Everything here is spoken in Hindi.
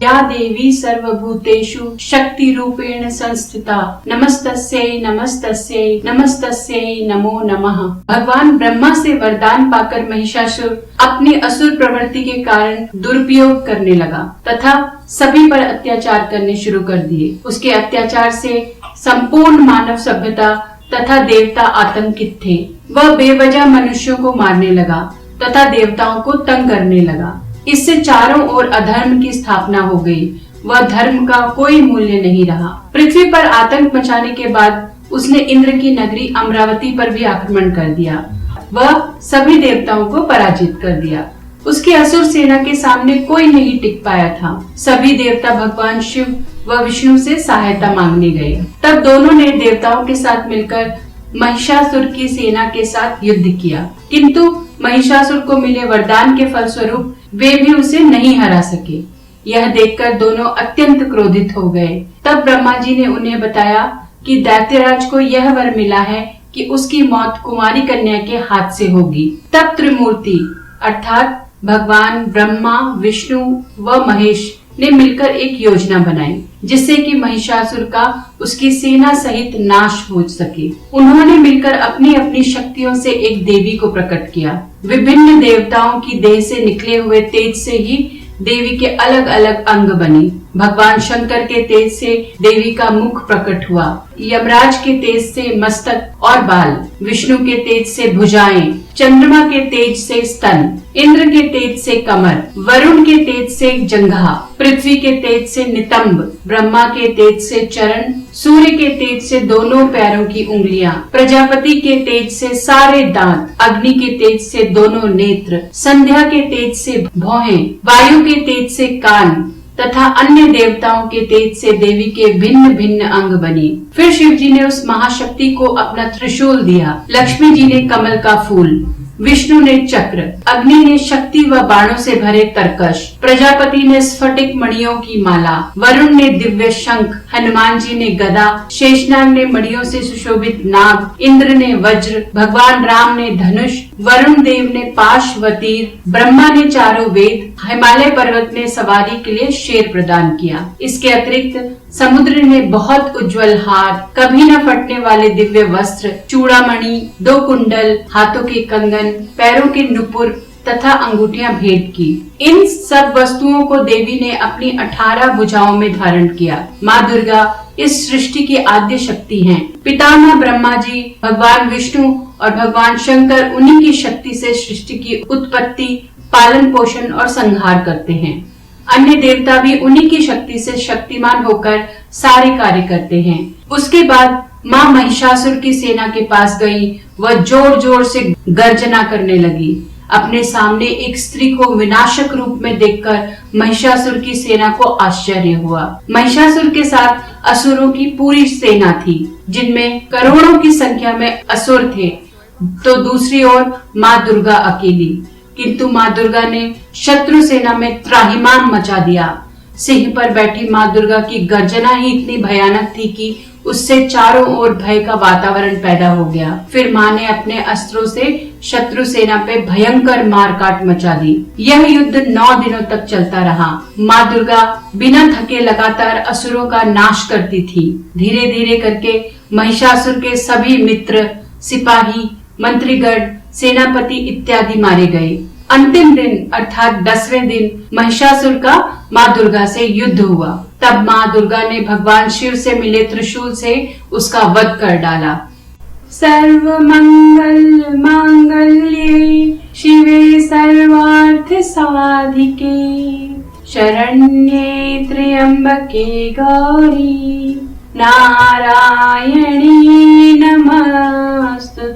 या देवी सर्वभूतेषु शक्ति रूपेण संस्थिता नमस्तस्यै नमस्तस्यै नमस्तस्यै नमो नमः। भगवान ब्रह्मा से वरदान पाकर महिषासुर अपनी असुर प्रवृत्ति के कारण दुरुपयोग करने लगा तथा सभी पर अत्याचार करने शुरू कर दिए। उसके अत्याचार से संपूर्ण मानव सभ्यता तथा देवता आतंकित थे। वह बेवजह मनुष्यों को मारने लगा तथा देवताओं को तंग करने लगा। इससे चारों ओर अधर्म की स्थापना हो गई। वह धर्म का कोई मूल्य नहीं रहा। पृथ्वी पर आतंक मचाने के बाद उसने इंद्र की नगरी अमरावती पर भी आक्रमण कर दिया। वह सभी देवताओं को पराजित कर दिया। उसकी असुर सेना के सामने कोई नहीं टिक पाया था। सभी देवता भगवान शिव व विष्णु से सहायता मांगने गए। तब दोनों ने देवताओं के साथ मिलकर महिषासुर की सेना के साथ युद्ध किया, किंतु महिषासुर को मिले वरदान के फलस्वरूप वे भी उसे नहीं हरा सके। यह देखकर दोनों अत्यंत क्रोधित हो गए। तब ब्रह्मा जी ने उन्हें बताया कि दैत्यराज को यह वर मिला है कि उसकी मौत कुमारी कन्या के हाथ से होगी। तब त्रिमूर्ति अर्थात भगवान ब्रह्मा, विष्णु व महेश ने मिलकर एक योजना बनाई जिससे कि महिषासुर का उसकी सेना सहित नाश हो सके। उन्होंने मिलकर अपनी अपनी शक्तियों से एक देवी को प्रकट किया। विभिन्न देवताओं की देह से निकले हुए तेज से ही देवी के अलग अलग अंग बने। भगवान शंकर के तेज से देवी का मुख प्रकट हुआ, यमराज के तेज से मस्तक और बाल, विष्णु के तेज से भुजाएं, चंद्रमा के तेज से स्तन, इंद्र के तेज से कमर, वरुण के तेज से जंघा, पृथ्वी के तेज से नितंब, ब्रह्मा के तेज से चरण, सूर्य के तेज से दोनों पैरों की उंगलियां, प्रजापति के तेज से सारे दांत, अग्नि के तेज से दोनों नेत्र, संध्या के तेज से भौहें, वायु के तेज से कान तथा अन्य देवताओं के तेज से देवी के भिन्न भिन्न अंग बने। फिर शिव जी ने उस महाशक्ति को अपना त्रिशूल दिया। लक्ष्मी जी ने कमल का फूल, विष्णु ने चक्र, अग्नि ने शक्ति व बाणों से भरे तरकश, प्रजापति ने स्फटिक मणियों की माला, वरुण ने दिव्य शंख, हनुमान जी ने गदा, शेषनाग ने मणियों से सुशोभित नाग, इंद्र ने वज्र, भगवान राम ने धनुष, वरुण देव ने पाश व तीर, ब्रह्मा ने चारों वेद, हिमालय पर्वत ने सवारी के लिए शेर प्रदान किया। इसके अतिरिक्त समुद्र ने बहुत उज्जवल हार, कभी न फटने वाले दिव्य वस्त्र, चूड़ामणि, 2 कुंडल, हाथों के कंगन, पैरों के नुपुर तथा अंगूठियां भेंट की। इन सब वस्तुओं को देवी ने अपनी 18 भुजाओं में धारण किया। माँ दुर्गा इस सृष्टि की आद्य शक्ति हैं। पितामह ब्रह्मा जी, भगवान विष्णु और भगवान शंकर उन्हीं की शक्ति से सृष्टि की उत्पत्ति, पालन पोषण और संहार करते हैं। अन्य देवता भी उन्हीं की शक्ति से शक्तिमान होकर सारे कार्य करते हैं। उसके बाद माँ महिषासुर की सेना के पास गई। वह जोर जोर से गर्जना करने लगी। अपने सामने एक स्त्री को विनाशक रूप में देखकर महिषासुर की सेना को आश्चर्य हुआ। महिषासुर के साथ असुरों की पूरी सेना थी, जिनमें करोड़ों की संख्या में असुर थे, तो दूसरी ओर माँ दुर्गा अकेली। किंतु माँ दुर्गा ने शत्रु सेना में त्राहिमाम मचा दिया। सिंह पर बैठी माँ दुर्गा की गर्जना ही इतनी भयानक थी कि उससे चारों ओर भय का वातावरण पैदा हो गया। फिर माँ ने अपने अस्त्रों से शत्रु सेना पे भयंकर मारकाट मचा दी। यह युद्ध 9 दिनों तक चलता रहा। माँ दुर्गा बिना थके लगातार असुरों का नाश करती थी। धीरे धीरे करके महिषासुर के सभी मित्र, सिपाही, मंत्रीगण, सेनापति इत्यादि मारे गए। अंतिम दिन अर्थात 10वें दिन महिषासुर का माँ दुर्गा से युद्ध हुआ। तब माँ दुर्गा ने भगवान शिव से मिले त्रिशूल से उसका वध कर डाला। सर्व मंगल मांगल्ये शिवे सर्वार्थ साधिके शरण्ये त्र्यंबके गौरी नारायणी नमस्तुते।